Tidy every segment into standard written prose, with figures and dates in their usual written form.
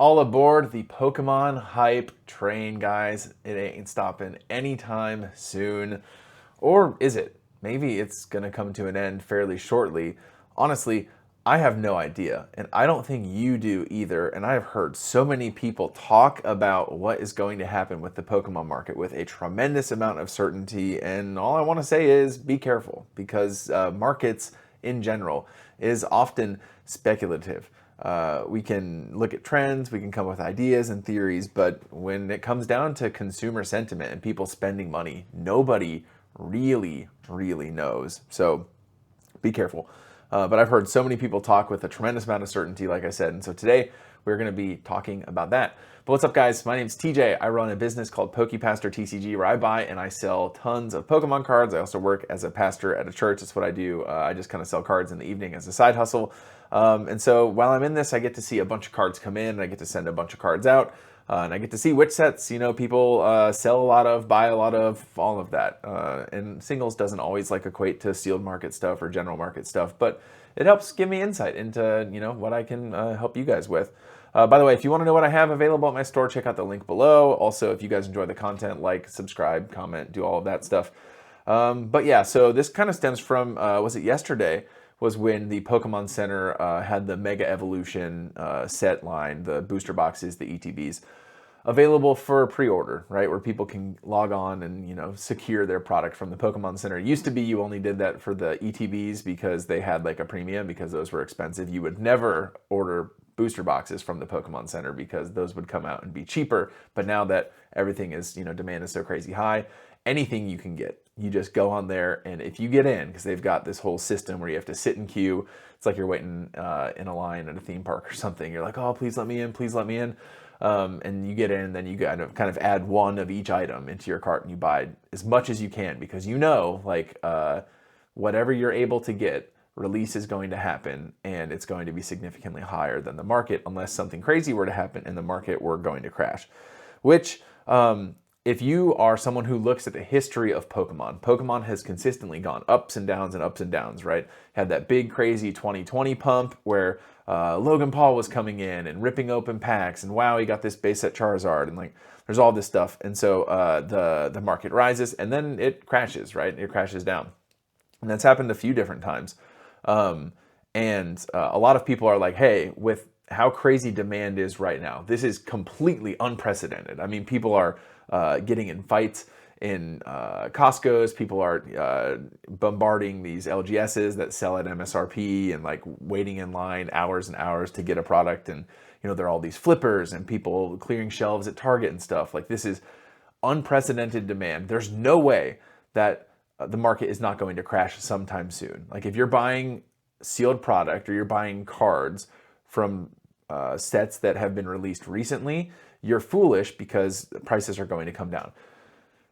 All aboard the Pokemon hype train, guys. It ain't stopping anytime soon. Or is it? Maybe it's going to come to an end fairly shortly. Honestly, I have no idea, and I don't think you do either. And I have heard so many people talk about what is going to happen with the Pokemon market with a tremendous amount of certainty. And all I want to say is be careful, because markets in general is often speculative. We can look at trends, we can come up with ideas and theories, but when it comes down to consumer sentiment and people spending money, nobody really knows. So be careful. But I've heard so many people talk with a tremendous amount of certainty, like I said. And so today we're going to be talking about that. But what's up, guys? My name's TJ. I run a business called PokePastor TCG, where I buy and I sell tons of Pokemon cards. I also work as a pastor at a church. That's what I do. I just kind of sell cards in the evening as a side hustle. And so while I'm in this, I get to see a bunch of cards come in, and I get to send a bunch of cards out. And I get to see which sets, people sell a lot of, buy a lot of, all of that. And singles doesn't always equate to sealed market stuff or general market stuff, but it helps give me insight into, what I can help you guys with. By the way, if you want to know what I have available at my store, check out the link below. Also, if you guys enjoy the content, like, subscribe, comment, do all of that stuff. But yeah, so this kind of stems from, was it yesterday? Was when the Pokemon Center had the Mega Evolution set line, the booster boxes, the ETBs, available for pre-order, right? Where people can log on and, secure their product from the Pokemon Center. It used to be you only did that for the ETBs because they had a premium, because those were expensive. You would never order booster boxes from the Pokemon Center because those would come out and be cheaper. But now that everything is, demand is so crazy high, anything you can get, you just go on there, and if you get in, because they've got this whole system where you have to sit in queue. It's like you're waiting in a line at a theme park or something. You're like, oh, please let me in, please let me in. And you get in, and then you kind of add one of each item into your cart, and you buy as much as you can, because whatever you're able to get, release is going to happen, and it's going to be significantly higher than the market, unless something crazy were to happen and the market were going to crash. Which, if you are someone who looks at the history of Pokemon has consistently gone ups and downs, right? Had that big crazy 2020 pump where Logan Paul was coming in and ripping open packs, and wow, he got this base set Charizard, and there's all this stuff. And so the market rises, and then it crashes, right? It crashes down. And that's happened a few different times. And a lot of people are like, hey, with how crazy demand is right now, this is completely unprecedented. I mean, people are getting in fights in Costco's. People are bombarding these LGSs that sell at MSRP and waiting in line hours and hours to get a product. And, there are all these flippers and people clearing shelves at Target and stuff. This is unprecedented demand. There's no way that the market is not going to crash sometime soon. If you're buying sealed product or you're buying cards from sets that have been released recently, you're foolish, because prices are going to come down.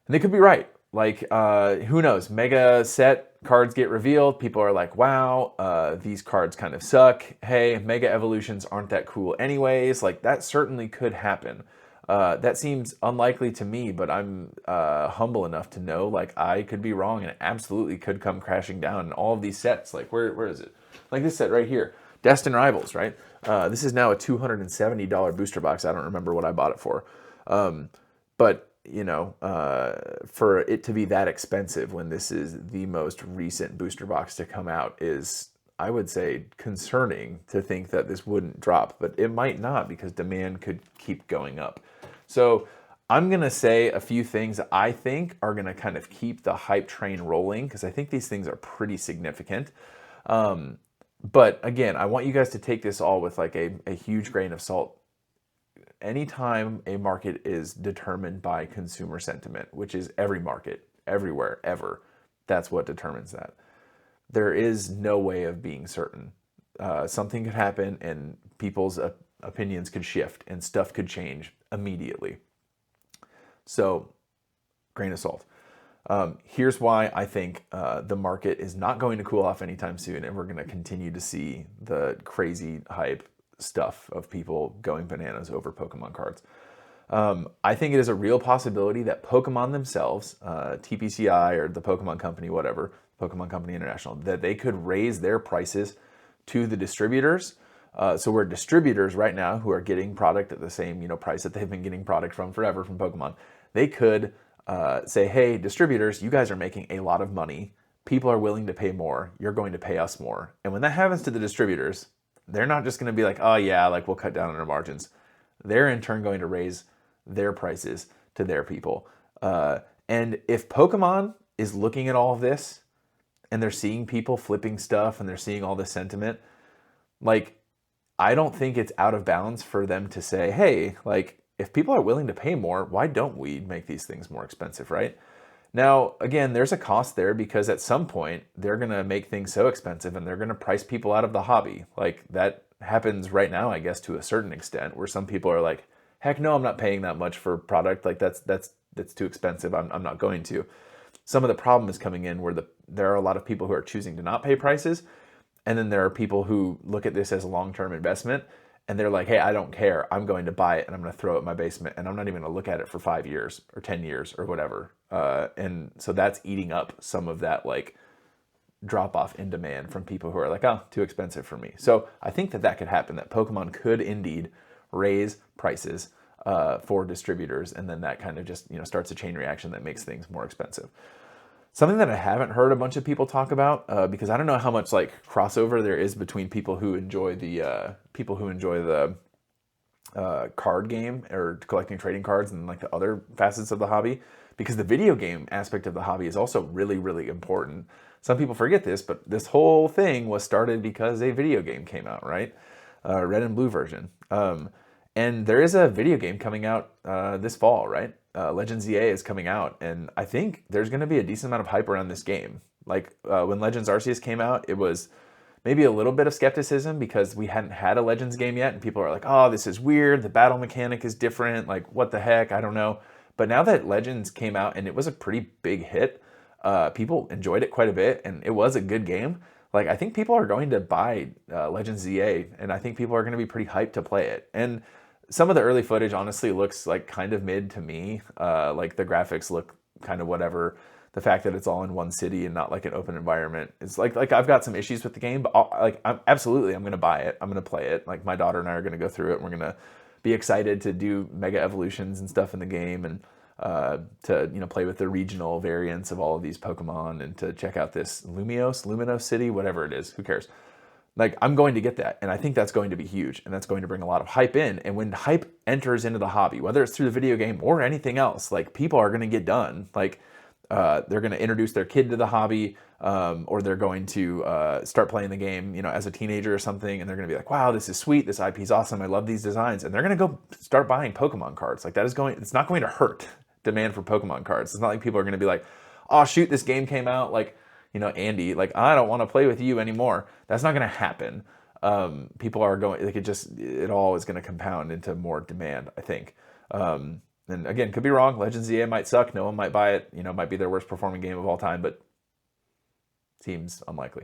And they could be right. Who knows? Mega set cards get revealed. People are like, wow, these cards kind of suck. Hey, Mega Evolutions aren't that cool anyways. That certainly could happen. That seems unlikely to me, but I'm humble enough to know I could be wrong, and it absolutely could come crashing down. And all of these sets, where is it? This set right here, Destined Rivals, right? This is now a $270 booster box. I don't remember what I bought it for. But, for it to be that expensive when this is the most recent booster box to come out is, I would say, concerning to think that this wouldn't drop. But it might not, because demand could keep going up. So I'm going to say a few things I think are going to kind of keep the hype train rolling, because I think these things are pretty significant. But again, I want you guys to take this all with a huge grain of salt. Anytime a market is determined by consumer sentiment, which is every market, everywhere, ever, that's what determines that. There is no way of being certain. Something could happen, and people's opinions could shift, and stuff could change immediately. So, grain of salt. Here's why I think the market is not going to cool off anytime soon, and we're going to continue to see the crazy hype stuff of people going bananas over Pokemon cards. I think it is a real possibility that Pokemon themselves, TPCI or the Pokemon Company, whatever, Pokemon Company International, that they could raise their prices to the distributors So we're distributors right now who are getting product at the same, price that they've been getting product from forever from Pokemon. They could say, hey, distributors, you guys are making a lot of money. People are willing to pay more. You're going to pay us more. And when that happens to the distributors, they're not just going to be like, oh yeah, like we'll cut down on our margins. They're in turn going to raise their prices to their people. And if Pokemon is looking at all of this and they're seeing people flipping stuff and they're seeing all this sentiment, like, I don't think it's out of bounds for them to say, hey, like, if people are willing to pay more, why don't we make these things more expensive, right? Now, again, there's a cost there because at some point they're going to make things so expensive and they're going to price people out of the hobby. Like, that happens right now, I guess, to a certain extent, where some people are like, heck no, I'm not paying that much for product. Like, that's too expensive. I'm not going to. Some of the problem is coming in where there are a lot of people who are choosing to not pay prices. And then there are people who look at this as a long-term investment and they're like, hey, I don't care. I'm going to buy it and I'm going to throw it in my basement and I'm not even going to look at it for 5 years or 10 years or whatever. And so that's eating up some of that like drop off in demand from people who are like, oh, too expensive for me. So I think that could happen, that Pokemon could indeed raise prices for distributors. And then that kind of just, starts a chain reaction that makes things more expensive. Something that I haven't heard a bunch of people talk about, because I don't know how much like crossover there is between people who enjoy the card game or collecting trading cards and like the other facets of the hobby, because the video game aspect of the hobby is also really, really important. Some people forget this, but this whole thing was started because a video game came out, right? Red and blue version. And there is a video game coming out this fall, right? Legends EA is coming out, and I think there's going to be a decent amount of hype around this game. Like when Legends Arceus came out, it was maybe a little bit of skepticism because we hadn't had a Legends game yet, and people are like, oh, this is weird, the battle mechanic is different, like what the heck, I don't know. But now that Legends came out and it was a pretty big hit, people enjoyed it quite a bit, and it was a good game. Like, I think people are going to buy Legends EA, and I think people are going to be pretty hyped to play it. And some of the early footage honestly looks like kind of mid to me. Like the graphics look kind of whatever. The fact that it's all in one city and not like an open environment. It's like I've got some issues with the game, but I'm going to buy it. I'm going to play it. Like my daughter and I are going to go through it. And we're going to be excited to do mega evolutions and stuff in the game, and to play with the regional variants of all of these Pokemon, and to check out this Luminos City, whatever it is. Who cares? Like, I'm going to get that, and I think that's going to be huge, and that's going to bring a lot of hype in. And when hype enters into the hobby, whether it's through the video game or anything else, like, people are going to get done. Like, they're going to introduce their kid to the hobby, or they're going to start playing the game, as a teenager or something, and they're going to be like, wow, this is sweet, this IP is awesome, I love these designs, and they're going to go start buying Pokemon cards. Like, it's not going to hurt demand for Pokemon cards. It's not like people are going to be like, oh, shoot, this game came out, like, Andy, like, I don't want to play with you anymore. That's not going to happen. People are going, like, it all is going to compound into more demand, I think. And again, could be wrong. Legends EA might suck. No one might buy it. Might be their worst performing game of all time, but seems unlikely.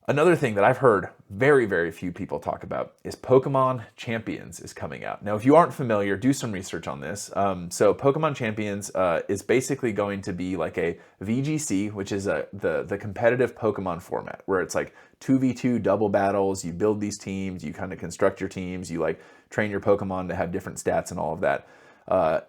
Another thing that I've heard very, very few people talk about is Pokemon Champions is coming out. Now, if you aren't familiar, do some research on this. So Pokemon Champions is basically going to be like a VGC, which is the competitive Pokemon format, where it's like 2v2 double battles. You build these teams, you kind of construct your teams, you like train your Pokemon to have different stats and all of that.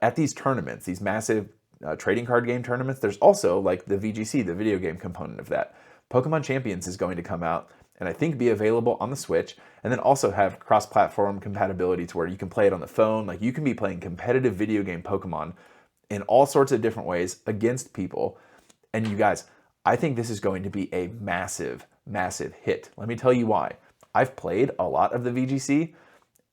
At these tournaments, these massive trading card game tournaments, there's also like the VGC, the video game component of that. Pokemon Champions is going to come out and I think be available on the Switch, and then also have cross-platform compatibility to where you can play it on the phone. Like, you can be playing competitive video game Pokemon in all sorts of different ways against people. And you guys, I think this is going to be a massive, massive hit. Let me tell you why. I've played a lot of the VGC.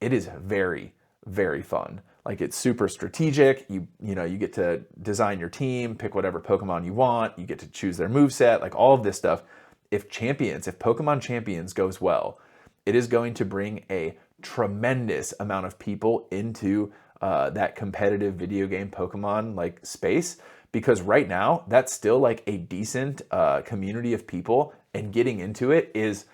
It is very, very fun. Like, it's super strategic. You get to design your team, pick whatever Pokemon you want. You get to choose their moveset, like all of this stuff. If Pokemon Champions goes well, it is going to bring a tremendous amount of people into that competitive video game Pokemon like space, because right now that's still like a decent community of people, and getting into it is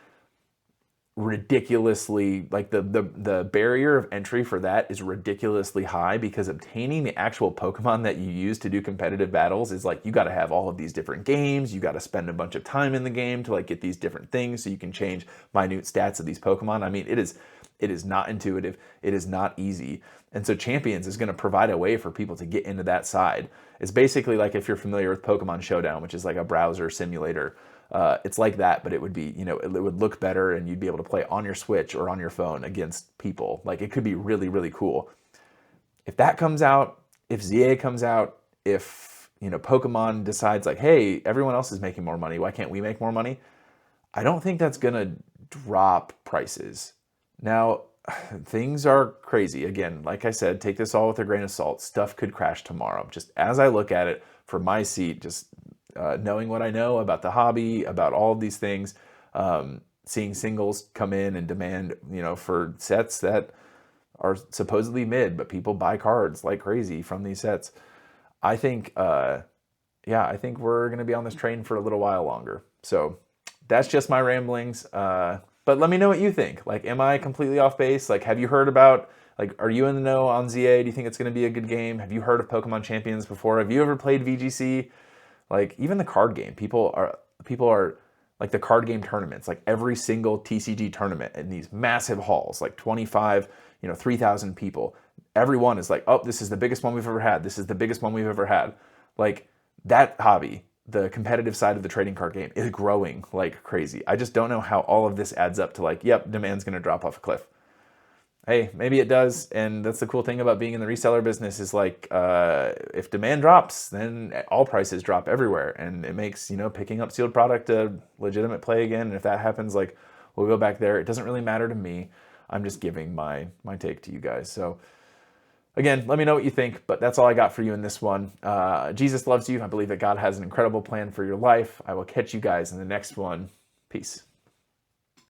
ridiculously, like the barrier of entry for that is ridiculously high, because obtaining the actual Pokemon that you use to do competitive battles is like, you got to have all of these different games, you got to spend a bunch of time in the game to like get these different things so you can change minute stats of these Pokemon. I mean, it is not intuitive, it is not easy. And so Champions is going to provide a way for people to get into that side. It's basically like, if you're familiar with Pokemon Showdown, which is like a browser simulator, it's like that, but it would be, it would look better, and you'd be able to play on your Switch or on your phone against people. Like, it could be really, really cool. If that comes out, if ZA comes out, if, Pokemon decides like, hey, everyone else is making more money, why can't we make more money? I don't think that's going to drop prices. Now, things are crazy. Again, like I said, take this all with a grain of salt. Stuff could crash tomorrow. Just as I look at it from my seat, just knowing what I know about the hobby, about all of these things, seeing singles come in and demand, for sets that are supposedly mid, but people buy cards like crazy from these sets. I think, I think we're going to be on this train for a little while longer. So that's just my ramblings. But let me know what you think. Like, am I completely off base? Like, have you heard about, like, are you in the know on ZA? Do you think it's going to be a good game? Have you heard of Pokemon Champions before? Have you ever played VGC? Like, even the card game, people are like, the card game tournaments, like every single TCG tournament in these massive halls, like 25, 3,000 people. Everyone is like, oh, this is the biggest one we've ever had. This is the biggest one we've ever had. Like, that hobby, the competitive side of the trading card game, is growing like crazy. I just don't know how all of this adds up to like, yep, demand's going to drop off a cliff. Hey, maybe it does, and that's the cool thing about being in the reseller business is like, if demand drops, then all prices drop everywhere, and it makes, picking up sealed product a legitimate play again. And if that happens, like, we'll go back there. It doesn't really matter to me. I'm just giving my take to you guys. So again, let me know what you think, but that's all I got for you in this one. Jesus loves you. I believe that God has an incredible plan for your life. I will catch you guys in the next one. Peace.